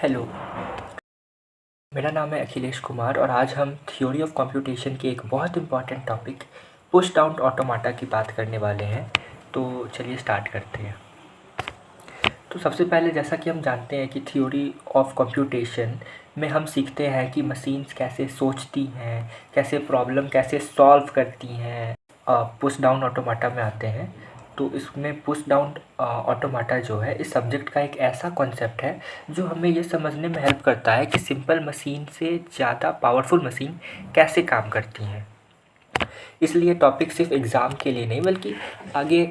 Hello, मेरा नाम है अखिलेश कुमार और आज हम थ्योरी ऑफ कंप्यूटेशन के एक बहुत इम्पॉर्टेंट टॉपिक पुश डाउन ऑटोमाटा की बात करने वाले हैं। तो चलिए स्टार्ट करते हैं। तो सबसे पहले जैसा कि हम जानते हैं कि थ्योरी ऑफ कंप्यूटेशन में हम सीखते हैं कि मशीन्स कैसे सोचती हैं, कैसे प्रॉब्लम कैसे सॉल्व करती हैं। पुश डाउन ऑटोमाटा में आते हैं। तो इसमें पुश डाउन ऑटोमाटा जो है इस सब्जेक्ट का एक ऐसा कॉन्सेप्ट है जो हमें ये समझने में हेल्प करता है कि सिंपल मशीन से ज़्यादा पावरफुल मशीन कैसे काम करती हैं। इसलिए टॉपिक सिर्फ एग्ज़ाम के लिए नहीं बल्कि आगे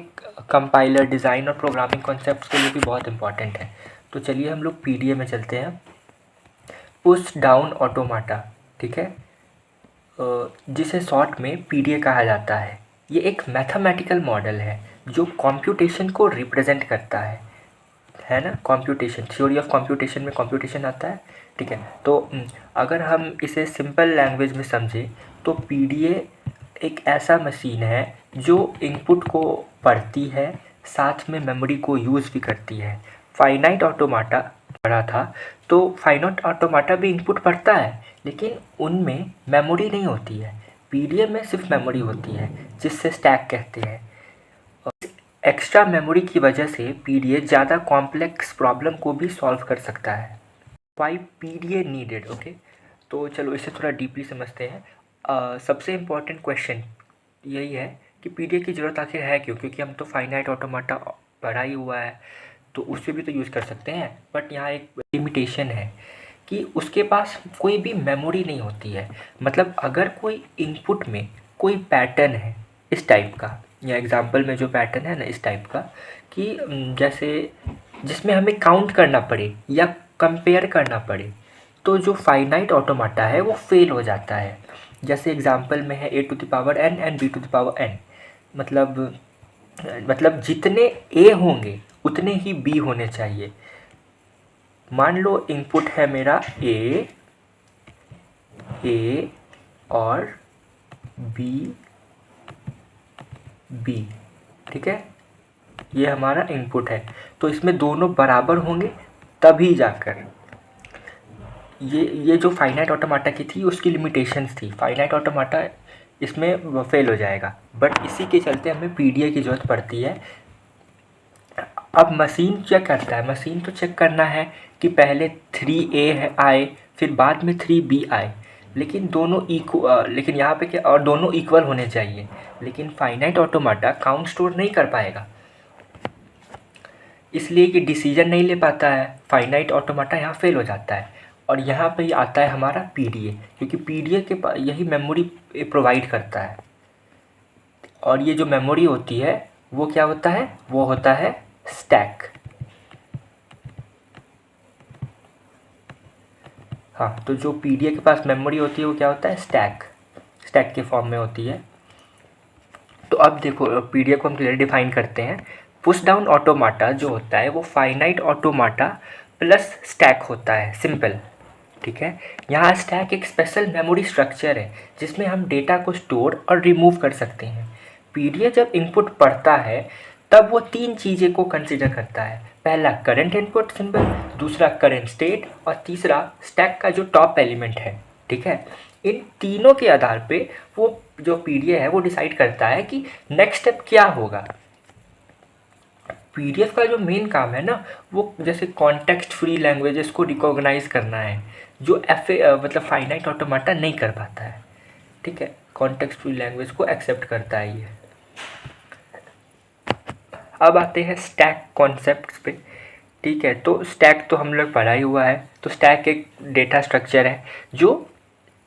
कंपाइलर डिज़ाइन और प्रोग्रामिंग कॉन्सेप्ट्स के लिए भी बहुत इंपॉर्टेंट है। तो चलिए हम लोग पीडीए में चलते हैं। पुश डाउन ऑटोमाटा, ठीक है, जिसे शॉर्ट में पीडीए कहा जाता है। ये एक मैथमेटिकल मॉडल है जो कंप्यूटेशन को रिप्रेजेंट करता है ना। कंप्यूटेशन, थ्योरी ऑफ कंप्यूटेशन में कंप्यूटेशन आता है, ठीक है। तो अगर हम इसे सिंपल लैंग्वेज में समझें तो पीडीए एक ऐसा मशीन है जो इनपुट को पढ़ती है, साथ में मेमोरी को यूज़ भी करती है। फाइनाइट ऑटोमाटा पढ़ा था, तो फाइनाइट ऑटोमाटा भी इनपुट पढ़ता है लेकिन उनमें मेमोरी नहीं होती है। पीडीए में सिर्फ मेमोरी होती है जिससे स्टैक कहते हैं। एक्स्ट्रा मेमोरी की वजह से पीडीए ज़्यादा कॉम्प्लेक्स प्रॉब्लम को भी सॉल्व कर सकता है। Why PDA needed, okay. तो चलो इसे थोड़ा डीपली समझते हैं। सबसे इम्पोर्टेंट क्वेश्चन यही है कि पीडीए की ज़रूरत आखिर है क्यों। क्योंकि हम तो फाइनाइट ऑटोमाटा पढ़ा ही हुआ है तो उससे भी तो यूज़ कर सकते हैं। बट यहाँ एक लिमिटेशन है कि उसके पास कोई भी मेमोरी नहीं होती है। मतलब अगर कोई इनपुट में कोई पैटर्न है इस टाइप का, या एग्जांपल में जो पैटर्न है ना इस टाइप का कि जैसे जिसमें हमें काउंट करना पड़े या कंपेयर करना पड़े, तो जो फाइनाइट ऑटोमाटा है वो फेल हो जाता है। जैसे एग्जांपल में है a⁴n एंड b⁴n। मतलब जितने a होंगे उतने ही b होने चाहिए। मान लो इनपुट है मेरा a और b, ठीक है, ये हमारा इनपुट है। तो इसमें दोनों बराबर होंगे तभी जाकर ये जो फाइनाइट ऑटोमाटा की थी उसकी लिमिटेशंस थी। फाइनाइट ऑटोमाटा इसमें फेल हो जाएगा। बट इसी के चलते हमें पीडीए की ज़रूरत पड़ती है। अब मशीन क्या करता है, मशीन तो चेक करना है कि पहले 3a आए फिर बाद में 3b आए, लेकिन लेकिन यहाँ पे क्या, और दोनों इक्वल होने चाहिए। लेकिन फाइनाइट ऑटोमाटा काउंट स्टोर नहीं कर पाएगा, इसलिए कि डिसीजन नहीं ले पाता है। फाइनाइट ऑटोमाटा यहाँ फेल हो जाता है और यहाँ पे आता है हमारा पीडीए, क्योंकि पीडीए के यही मेमोरी प्रोवाइड करता है। और ये जो मेमोरी होती है वो क्या होता है, वो होता है स्टैक। हाँ, तो जो पीडीए के पास मेमोरी होती है वो क्या होता है, स्टैक के फॉर्म में होती है। तो अब देखो पीडीए को हम क्लियर डिफाइन करते हैं। पुश डाउन ऑटोमाटा जो होता है वो फाइनाइट ऑटोमाटा प्लस स्टैक होता है, सिंपल, ठीक है। यहाँ स्टैक एक स्पेशल मेमोरी स्ट्रक्चर है जिसमें हम डेटा को स्टोर और रिमूव कर सकते हैं। पीडीए जब इनपुट पढ़ता है तब वो 3 चीज़ें को कंसिडर करता है। पहला करंट इनपुट सिंबल, दूसरा करंट स्टेट और तीसरा स्टैक का जो टॉप एलिमेंट है, ठीक है। इन तीनों के आधार पे वो जो पीडीए है वो डिसाइड करता है कि नेक्स्ट स्टेप क्या होगा। पीडीएफ का जो मेन काम है ना वो जैसे कॉन्टेक्स्ट फ्री लैंग्वेजेस को रिकॉग्नाइज करना है, जो मतलब फाइनाइट ऑटोमाटा नहीं कर पाता है, ठीक है। कॉन्टेक्स्ट फ्री लैंग्वेज को एक्सेप्ट करता है ये। अब आते हैं स्टैक कॉन्सेप्ट्स पे, ठीक है। तो स्टैक तो हम लोग पढ़ा ही हुआ है। तो स्टैक एक डेटा स्ट्रक्चर है जो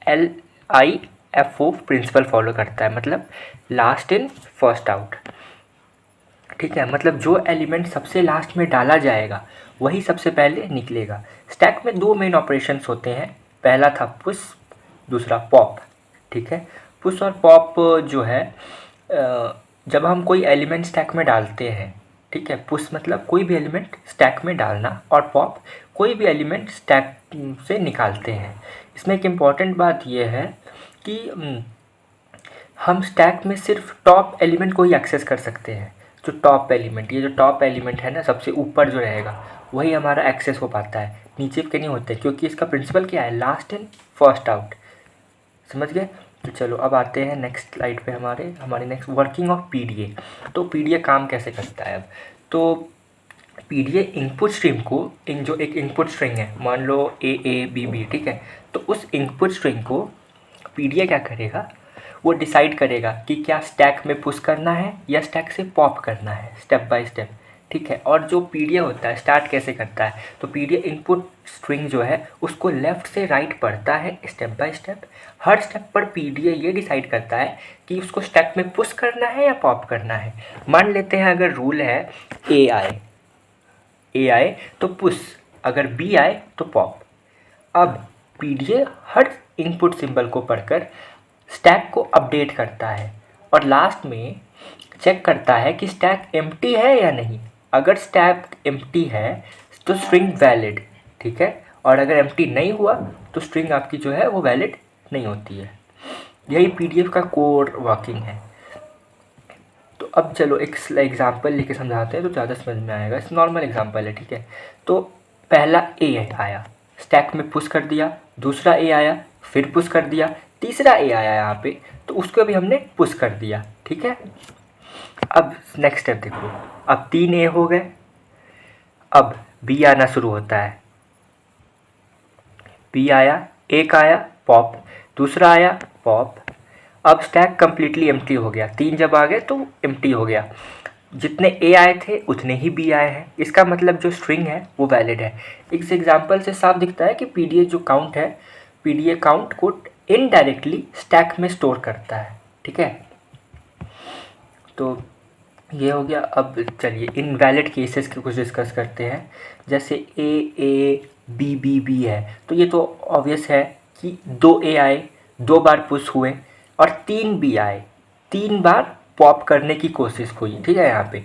LIFO प्रिंसिपल फॉलो करता है, मतलब लास्ट इन फर्स्ट आउट, ठीक है। मतलब जो एलिमेंट सबसे लास्ट में डाला जाएगा वही सबसे पहले निकलेगा। स्टैक में 2 मेन ऑपरेशंस होते हैं, पहला था पुश, दूसरा पॉप, ठीक है। पुश और पॉप जो है जब हम कोई एलिमेंट स्टैक में डालते हैं, ठीक है। पुश मतलब कोई भी एलिमेंट स्टैक में डालना और पॉप कोई भी एलिमेंट स्टैक से निकालते हैं। इसमें एक इम्पॉर्टेंट बात यह है कि हम स्टैक में सिर्फ टॉप एलिमेंट को ही एक्सेस कर सकते हैं। जो टॉप एलिमेंट, ये जो टॉप एलिमेंट है ना सबसे ऊपर जो रहेगा वही हमारा एक्सेस हो पाता है। नीचे के नहीं होते, क्योंकि इसका प्रिंसिपल क्या है, लास्ट इन फर्स्ट आउट। समझ गए। तो चलो अब आते हैं नेक्स्ट स्लाइड पे हमारे नेक्स्ट वर्किंग ऑफ पीडीए। तो पीडीए काम कैसे करता है अब। तो पीडीए इनपुट स्ट्रीम को, इन जो एक इनपुट स्ट्रिंग है, मान लो ए बी बी, ठीक है, तो उस इनपुट स्ट्रिंग को पीडीए क्या करेगा, वो डिसाइड करेगा कि क्या स्टैक में पुश करना है या स्टैक से पॉप करना है, स्टेप बाय स्टेप, ठीक है। और जो पीडीए होता है स्टार्ट कैसे करता है, तो पीडीए इनपुट स्ट्रिंग जो है उसको लेफ़्ट से राइट पढ़ता है step by step. Her step पर पीडीए ये डिसाइड करता है कि उसको स्टैक में पुश करना है या पॉप करना है। मान लेते हैं अगर रूल है ए आए तो पुश, अगर बी आए तो पॉप। अब पीडीए हर इनपुट सिंबल को पढ़कर स्टैक को अपडेट करता है और लास्ट में चेक करता है कि स्टैक एम्प्टी है या नहीं। अगर स्टैक एम्प्टी है तो स्ट्रिंग वैलिड, ठीक है, और अगर एम्प्टी नहीं हुआ तो स्ट्रिंग आपकी जो है वो वैलिड नहीं होती है। यही पीडीएफ का कोर वर्किंग है। तो अब चलो एक एग्जांपल लेके समझाते हैं तो ज़्यादा समझ में आएगा। इस नॉर्मल एग्जांपल है, ठीक है। तो पहला ए आया, स्टैक में पुश कर दिया, दूसरा ए आया, फिर पुश कर दिया, तीसरा ए आया यहाँ पे, तो उसको भी हमने पुश कर दिया, ठीक है। अब नेक्स्ट स्टेप देखो, अब 3 ए हो गए, अब बी आना शुरू होता है, बी आया, एक आया पॉप, दूसरा आया पॉप। अब स्टैक कम्प्लीटली एम्प्टी हो गया, 3 जब आ गए तो एम्प्टी हो गया। जितने ए आए थे उतने ही बी आए हैं, इसका मतलब जो स्ट्रिंग है वो वैलिड है। इस एग्जांपल से साफ दिखता है कि पीडीए जो काउंट है, पीडीए काउंट को इनडायरेक्टली स्टैक में स्टोर करता है, ठीक है। तो ये हो गया। अब चलिए इनवैलिड केसेस के कुछ डिस्कस करते हैं। जैसे ए बी बी बी है, तो ये तो ऑब्वियस है कि 2 ए आए, 2 बार पुश हुए और 3 बी आए, 3 बार पॉप करने की कोशिश हुई, ठीक है यहाँ पे।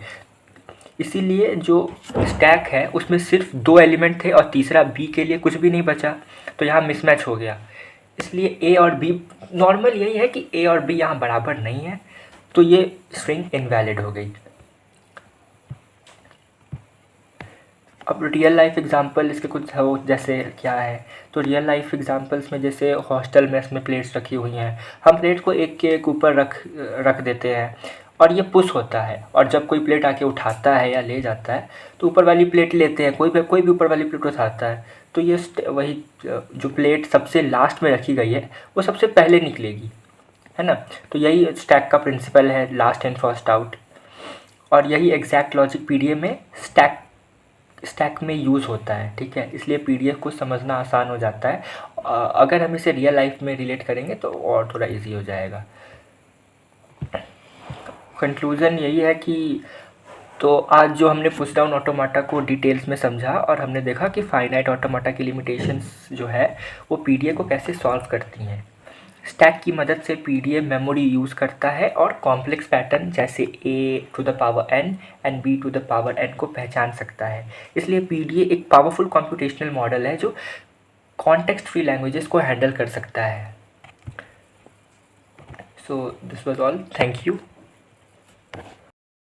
इसीलिए जो स्टैक है उसमें सिर्फ 2 एलिमेंट थे और तीसरा बी के लिए कुछ भी नहीं बचा, तो यहाँ मिसमैच हो गया। इसलिए ए और बी, नॉर्मल यही है कि ए और बी यहाँ बराबर नहीं है, तो ये स्ट्रिंग इनवैलिड हो गई। अब रियल लाइफ एग्जांपल इसके कुछ हो, जैसे क्या है, तो रियल लाइफ एग्जांपल्स में जैसे हॉस्टल मेस में प्लेट्स रखी हुई हैं, हम प्लेट को एक के एक ऊपर रख देते हैं और ये पुश होता है, और जब कोई प्लेट आके उठाता है या ले जाता है तो ऊपर वाली प्लेट लेते हैं, कोई भी ऊपर वाली प्लेट उठाता है, तो ये वही जो प्लेट सबसे लास्ट में रखी गई है वो सबसे पहले निकलेगी, है ना। तो यही स्टैक का प्रिंसिपल है, लास्ट इन फर्स्ट आउट। और यही एग्जैक्ट लॉजिक पीडीएफ में स्टैक में यूज़ होता है, ठीक है। इसलिए पीडीएफ को समझना आसान हो जाता है। अगर हम इसे रियल लाइफ में रिलेट करेंगे तो और थोड़ा इजी हो जाएगा। कंक्लूज़न यही है कि तो आज जो हमने पुश डाउन ऑटोमाटा को डिटेल्स में समझा और हमने देखा कि फाइनाइट ऑटोमाटा की लिमिटेशंस जो है वो पीडीएफ को कैसे सॉल्व करती हैं। स्टैक की मदद से पीडीएफ मेमोरी यूज़ करता है और कॉम्प्लेक्स पैटर्न जैसे a to the power n and b to the power n को पहचान सकता है। इसलिए पीडीएफ एक पावरफुल कंप्यूटेशनल मॉडल है जो कॉन्टेक्स्ट फ्री लैंग्वेजेस को हैंडल कर सकता है। So this was all, thank you.